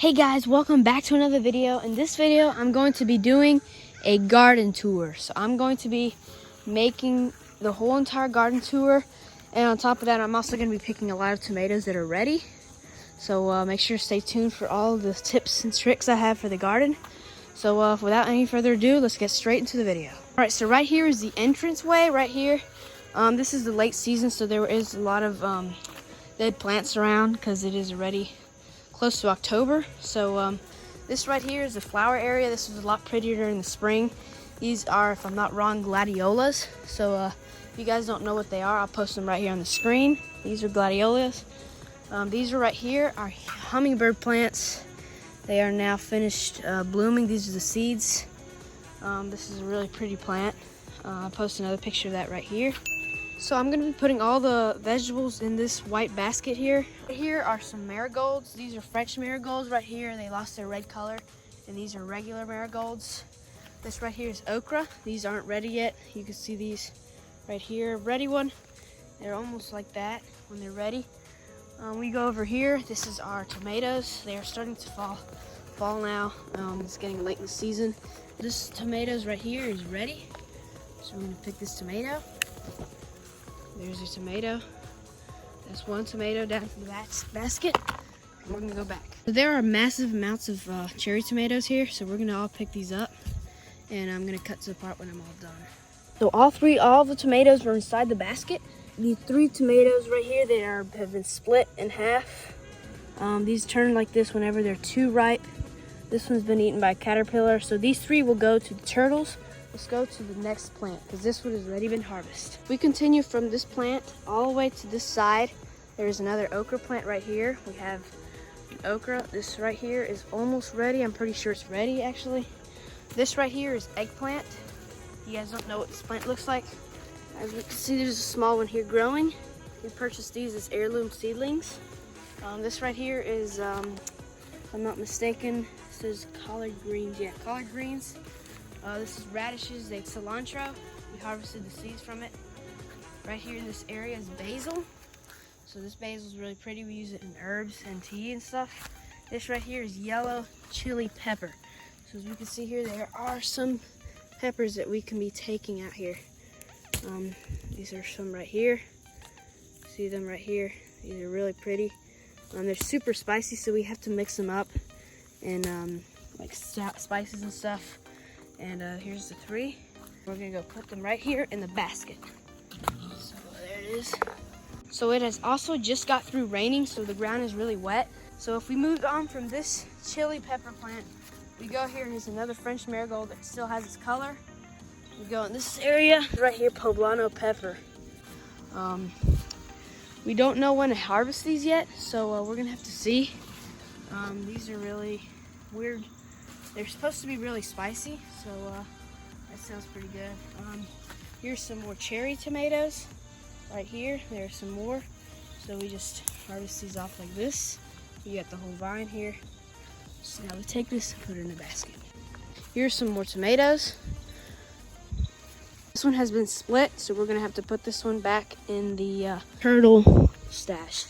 Hey guys, welcome back to another video. In this video, I'm going to be doing a garden tour. So I'm going to be making the whole entire garden tour. And on top of that, I'm also going to be picking a lot of tomatoes that are ready. So make sure to stay tuned for all the tips and tricks I have for the garden. So without any further ado, let's get straight into the video. All right, so right here is the entranceway right here. This is the late season, so there is a lot of dead plants around because it is already close to October. So this right here is the flower area. This is a lot prettier during the spring. These are, if I'm not wrong, gladiolas. So if you guys don't know what they are, I'll post them right here on the screen. These are gladiolas. These are right here are hummingbird plants. They are now finished blooming. These are the seeds. This is a really pretty plant. I'll post another picture of that right here. So I'm going to be putting all the vegetables in this white basket here. Here are some marigolds. These are French marigolds right here. They lost their red color. And these are regular marigolds. This right here is okra. These aren't ready yet. You can see these right here. Ready one. They're almost like that when they're ready. We go over here. This is our tomatoes. They are starting to fall now. It's getting late in the season. This tomatoes right here is ready. So we're going to pick this tomato. There's a tomato. That's one tomato down to the basket. And we're gonna go back. So there are massive amounts of cherry tomatoes here, so we're gonna all pick these up. And I'm gonna cut to the part when I'm all done. So all the tomatoes were inside the basket. These 3 tomatoes right here, they have been split in half. These turn like this whenever they're too ripe. This one's been eaten by a caterpillar. So these 3 will go to the turtles. Let's go to the next plant because this one has already been harvested. We continue from this plant all the way to this side. There's another okra plant right here. We have an okra. This right here is almost ready. I'm pretty sure it's ready actually. This right here is eggplant. You guys don't know what this plant looks like. As you can see, there's a small one here growing. We purchased these as heirloom seedlings. This right here is, if I'm not mistaken, this is collard greens. Yeah, collard greens. This is radishes, they cilantro. We harvested the seeds from it. Right here in this area is basil. So this basil is really pretty. We use it in herbs and tea and stuff. This right here is yellow chili pepper. So as you can see here, there are some peppers that we can be taking out here. These are some right here. See them right here? These are really pretty. They're super spicy, so we have to mix them up and like spices and stuff. And here's the 3. We're gonna go put them right here in the basket. So there it is. So it has also just got through raining, so the ground is really wet. So if we moved on from this chili pepper plant, we go here, here's another French marigold that still has its color. We go in this area, right here, poblano pepper. We don't know when to harvest these yet, so we're gonna have to see. These are really weird. They're supposed to be really spicy, so that sounds pretty good. Here's some more cherry tomatoes. Right here, there's some more. So we just harvest these off like this. You got the whole vine here. So now we take this and put it in a basket. Here's some more tomatoes. This one has been split, so we're gonna have to put this one back in the turtle stash.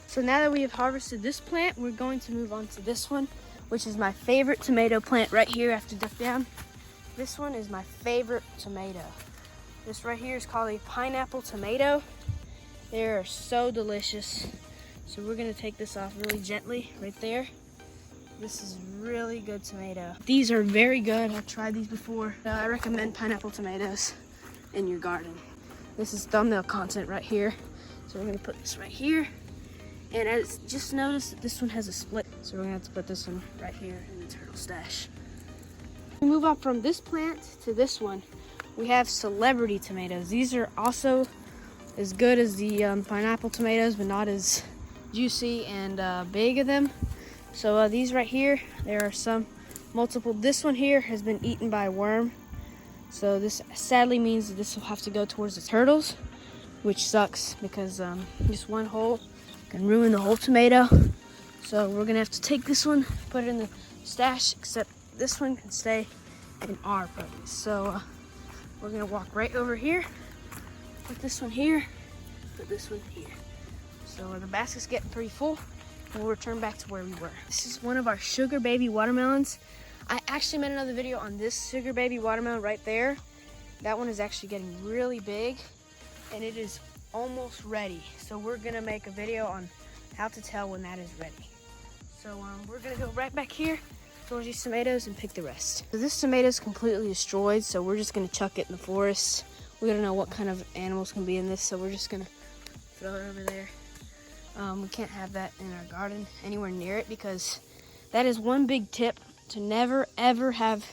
So now that we have harvested this plant, we're going to move on to this one, which is my favorite tomato plant right here. I have to duck down. This one is my favorite tomato. This right here is called a pineapple tomato. They are so delicious. So we're gonna take this off really gently right there. This is really good tomato. These are very good. I've tried these before. I recommend pineapple tomatoes in your garden. This is thumbnail content right here. So we're gonna put this right here. And I just noticed that this one has a split. So we're gonna have to put this one right here in the turtle stash. We move on from this plant to this one. We have celebrity tomatoes. These are also as good as the pineapple tomatoes, but not as juicy and big of them. So these right here, there are some multiple. This one here has been eaten by a worm. So this sadly means that this will have to go towards the turtles, which sucks because just one hole can ruin the whole tomato. So we're gonna have to take this one, put it in the stash, except this one can stay in our produce. So we're gonna walk right over here, put this one here, put this one here. So the basket's getting pretty full. we'll return back to where we were. This is one of our sugar baby watermelons. I actually made another video on this sugar baby watermelon right there. That one is actually getting really big and it is almost ready. So we're gonna make a video on how to tell when that is ready. So we're gonna go right back here towards these tomatoes and pick the rest. So this tomato is completely destroyed, so we're just gonna chuck it in the forest. We don't know what kind of animals can be in this, so we're just gonna throw it over there. We can't have that in our garden anywhere near it because that is one big tip to never ever have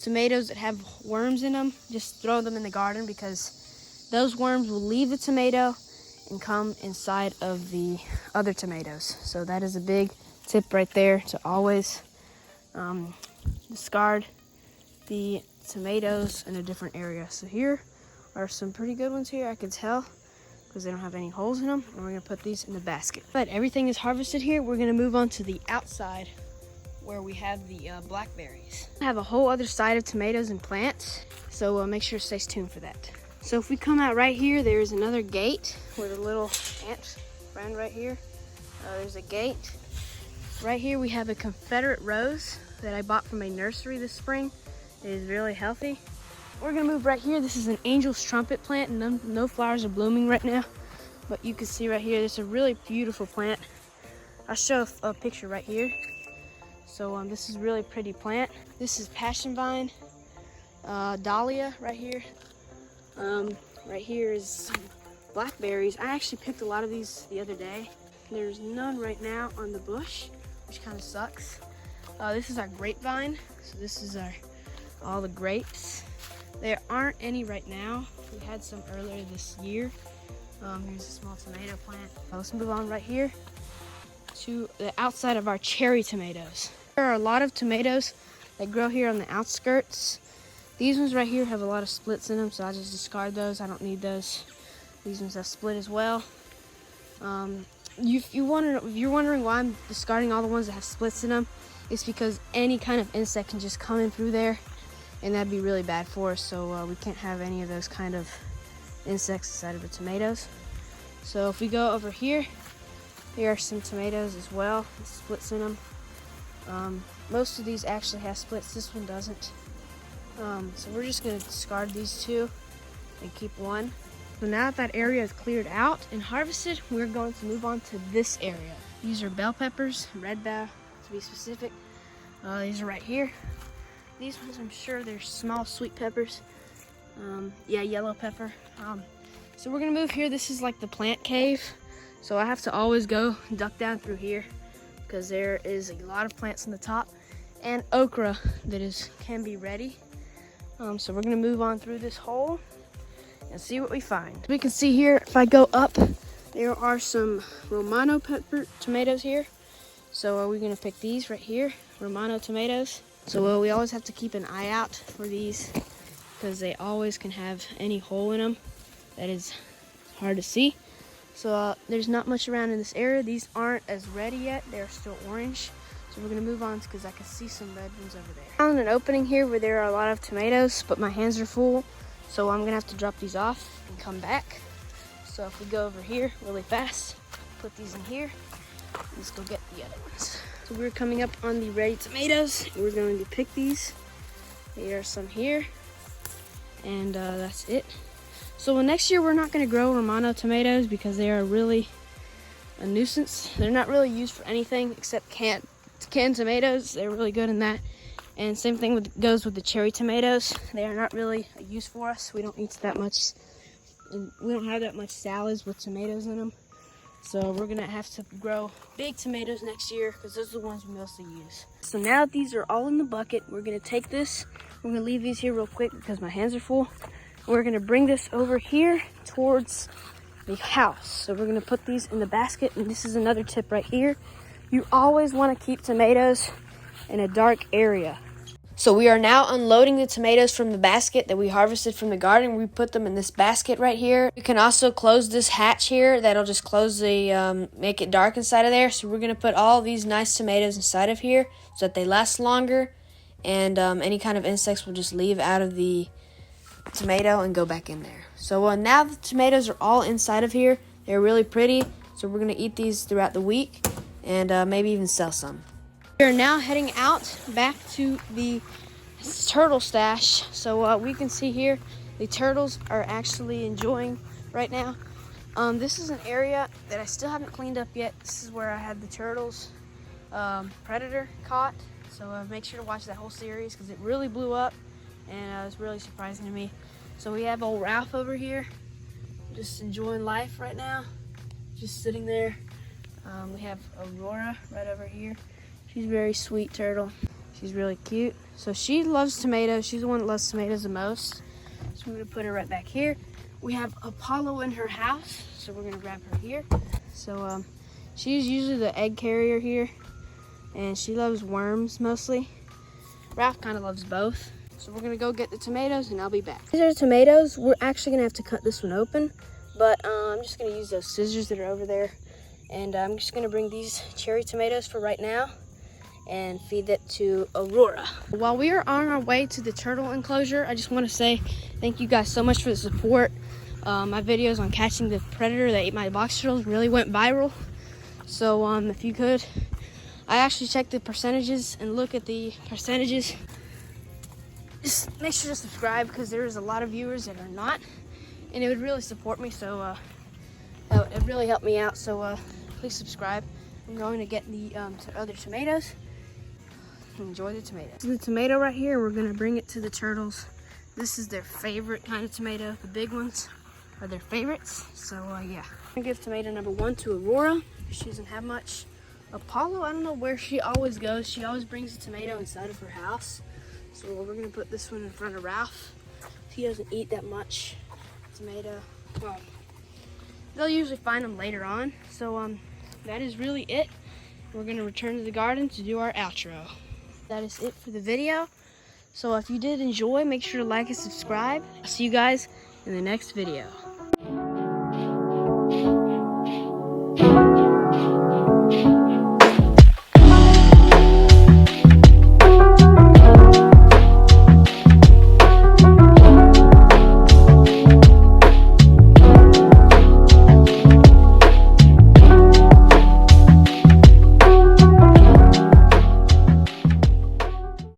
tomatoes that have worms in them. Just throw them in the garden because those worms will leave the tomato and come inside of the other tomatoes. So that is a big tip right there, to always discard the tomatoes in a different area. So here are some pretty good ones here, I can tell, because they don't have any holes in them. And we're gonna put these in the basket. But everything is harvested here. We're gonna move on to the outside where we have the blackberries. I have a whole other side of tomatoes and plants, so make sure to stay tuned for that. So if we come out right here, there's another gate with a little ant friend right here. There's a gate. Right here we have a Confederate rose that I bought from a nursery this spring. It is really healthy. We're gonna move right here. This is an angel's trumpet plant, and no flowers are blooming right now, but you can see right here, this is a really beautiful plant. I'll show a picture right here. So this is a really pretty plant. This is passion vine, dahlia right here. Right here is some blackberries. I actually picked a lot of these the other day. There's none right now on the bush, which kind of sucks. This is our grapevine. So this is all the grapes. There aren't any right now. We had some earlier this year. Here's a small tomato plant. Let's move on right here to the outside of our cherry tomatoes. There are a lot of tomatoes that grow here on the outskirts. These ones right here have a lot of splits in them, so I just discard those. I don't need those. These ones have split as well. If you're wondering why I'm discarding all the ones that have splits in them, it's because any kind of insect can just come in through there, and that'd be really bad for us. So we can't have any of those kind of insects inside of the tomatoes. So if we go over here, here are some tomatoes as well with splits in them. Most of these actually have splits. This one doesn't. So we're just going to discard these two and keep one. So now that area is cleared out and harvested, we're going to move on to this area. These are bell peppers, red bell to be specific. These are right here. These ones, I'm sure they're small sweet peppers. Yeah, yellow pepper. So we're gonna move here. This is like the plant cave. So I have to always go duck down through here because there is a lot of plants on the top and okra that can be ready. So we're gonna move on through this hole and see what we find. We can see here, if I go up, there are some Romano pepper tomatoes here. So we're gonna pick these right here, Romano tomatoes. So we always have to keep an eye out for these because they always can have any hole in them that is hard to see. So there's not much around in this area. These aren't as ready yet. They're still orange. So we're gonna move on because I can see some red ones over there. I found an opening here where there are a lot of tomatoes, but my hands are full. So I'm gonna have to drop these off and come back. So if we go over here really fast, put these in here, let's go get the other ones. So we're coming up on the ready tomatoes. We're going to pick these. There are some here, and that's it. So next year we're not going to grow Romano tomatoes because they are really a nuisance. They're not really used for anything except canned tomatoes. They're really good in that. And same thing goes with the cherry tomatoes. They are not really a use for us. We don't eat that much, and we don't have that much salads with tomatoes in them. So we're gonna have to grow big tomatoes next year because those are the ones we mostly use. So now that these are all in the bucket, we're gonna take this. We're gonna leave these here real quick because my hands are full. We're gonna bring this over here towards the house. So we're gonna put these in the basket, and this is another tip right here. You always wanna keep tomatoes in a dark area. So we are now unloading the tomatoes from the basket that we harvested from the garden. We put them in this basket right here. You can also close this hatch here. That'll just close the, make it dark inside of there. So we're going to put all these nice tomatoes inside of here so that they last longer. And any kind of insects will just leave out of the tomato and go back in there. So now the tomatoes are all inside of here. They're really pretty. So we're going to eat these throughout the week. and maybe even sell some. We are now heading out back to the turtle stash. So we can see here the turtles are actually enjoying right now. This is an area that I still haven't cleaned up yet. This is where I had the turtles predator caught. So make sure to watch that whole series because it really blew up and it was really surprising to me. So we have old Ralph over here just enjoying life right now, just sitting there. We have Aurora right over here. She's a very sweet turtle. She's really cute. So she loves tomatoes. She's the one that loves tomatoes the most. So I'm gonna put her right back here. We have Apollo in her house, so we're gonna grab her here. So she's usually the egg carrier here, and she loves worms mostly. Ralph kind of loves both. So we're gonna go get the tomatoes and I'll be back. These are tomatoes. We're actually gonna have to cut this one open, but I'm just gonna use those scissors that are over there. And I'm just gonna bring these cherry tomatoes for right now and feed it to Aurora. While we are on our way to the turtle enclosure, I just want to say thank you guys so much for the support. My videos on catching the predator that ate my box turtles really went viral. So if you could, I actually checked the percentages and look at the percentages. Just make sure to subscribe because there's a lot of viewers that are not, and it would really support me. So it really helped me out. So please subscribe. I'm going to get the other tomatoes. Enjoy the tomato. This is the tomato right here. We're gonna bring it to the turtles. This is their favorite kind of tomato. The big ones are their favorites. So yeah. I'm gonna give tomato number 1 to Aurora. She doesn't have much. Apollo, I don't know where she always goes. She always brings a tomato inside of her house. So we're gonna put this one in front of Ralph. He doesn't eat that much tomato. Well, they'll usually find them later on. So that is really it. We're gonna return to the garden to do our outro. That is it for the video. So if you did enjoy, make sure to like and subscribe. I'll see you guys in the next video.